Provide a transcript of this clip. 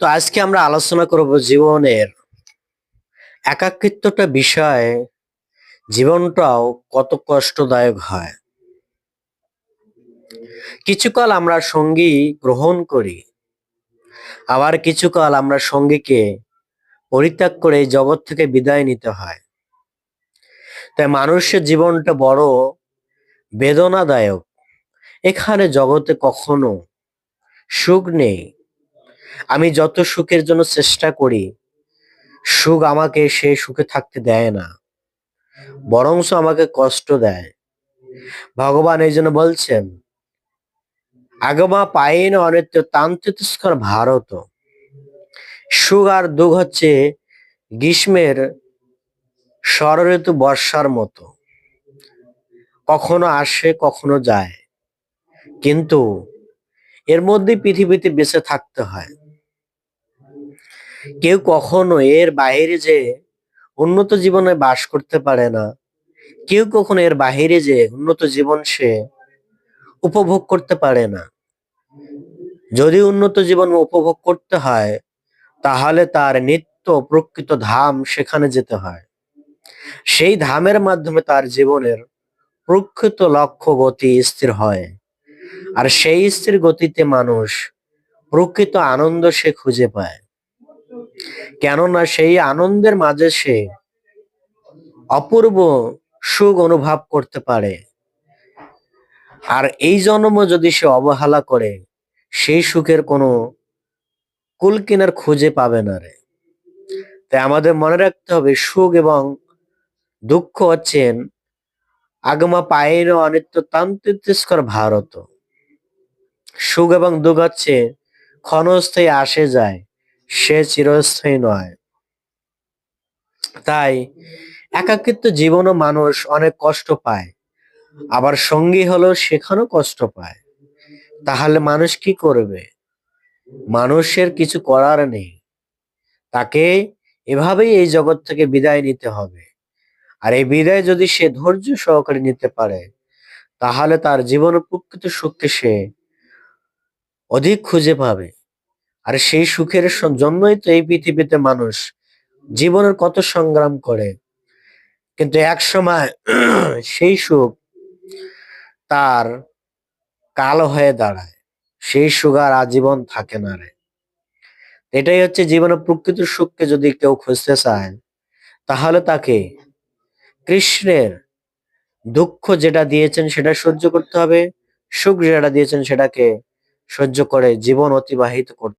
তো আজকে আমরা আলোচনা করব জীবনের একাকিত্বটা বিষয়। জীবনটাও কত কষ্টদায়ক হয়। কিছুকাল আমরা সঙ্গী গ্রহণ করি, আবার কিছুকাল আমরা সঙ্গীকে পরিত্যাগ করে এই জগৎ থেকে বিদায় নিতে হয়। তাই মানুষের জীবনটা বড় বেদনাদায়ক। এখানে জগতে কখনো সুখ নেই। আমি যত সুখের জন্য চেষ্টা করি, সুখ আমাকে সেই সুখে থাকতে দেয় না, বরংস আমাকে কষ্ট দেয়। ভগবান এই জন্য বলছেন, আগমা পায়েন অনিত্য তান্ত্রিতস্কর ভারত। সুখ আর দুঃখ হচ্ছে গ্রীষ্মের ষড়ঋতু বর্ষার মতো, কখনো আসে কখনো যায়, কিন্তু এর মধ্যে পৃথিবীতে বেঁচে থাকতে হয়। কেউ কখনো এর বাইরে যে উন্নত জীবনে বাস করতে পারে না, কেউ কখনো এর বাহিরে যে উন্নত জীবন সে উপভোগ করতে পারে না। যদি উন্নত জীবন উপভোগ করতে হয়, তাহলে তার নিত্য প্রকৃত ধাম সেখানে যেতে হয়। সেই ধামের মাধ্যমে তার জীবনের প্রকৃত লক্ষ্য গতি স্থির হয়। আর সেই স্থির গতিতে মানুষ প্রকৃত আনন্দ সে খুঁজে পায়। কেননা সেই আনন্দের মাঝে সে অপূর্ব সুখ অনুভব করতে পারে। আর এই জন্ম যদি সে অবহেলা করে, সেই সুখের কোনো কুল কিনার খুঁজে পাবে না রে। তাই আমাদের মনে রাখতে হবে, সুখ এবং দুঃখ হচ্ছেন আগমা পায়ের অনিত্য তান্ত্রিতস্কর ভারত। সুখ এবং দুঃখ হচ্ছে ক্ষণস্থায়ী, আসে যায়, সে চিরস্থায়ী নয়। তাই একাকিত্ব জীবনও মানুষ অনেক কষ্ট পায়, আবার সঙ্গী হলেও সেখানেও কষ্ট পায়। তাহলে মানুষ কি করবে? মানুষের কিছু করার নেই, তাকে এভাবেই এই জগৎ থেকে বিদায় নিতে হবে। আর এই বিদায় যদি সে ধৈর্য সহকারে নিতে পারে, তাহলে তার জীবনের প্রকৃত সুখকে সে অধিক খুঁজে পাবে। আর সেই সুখের জন্যই তো এই পৃথিবীতে মানুষ জীবনের কত সংগ্রাম করে, কিন্তু এক সময় সেই সুখ তার কালো হয়ে দাঁড়ায়। সেই সুখ আর আজীবন থাকে না রে। এটাই হচ্ছে জীবনের প্রকৃত সুখকে যদি কেউ খুঁজতে চায়, তাহলে তাকে কৃষ্ণের দুঃখ যেটা দিয়েছেন সেটা সহ্য করতে হবে, সুখ যেটা দিয়েছেন সেটাকে সহ্য করে জীবন অতিবাহিত করতে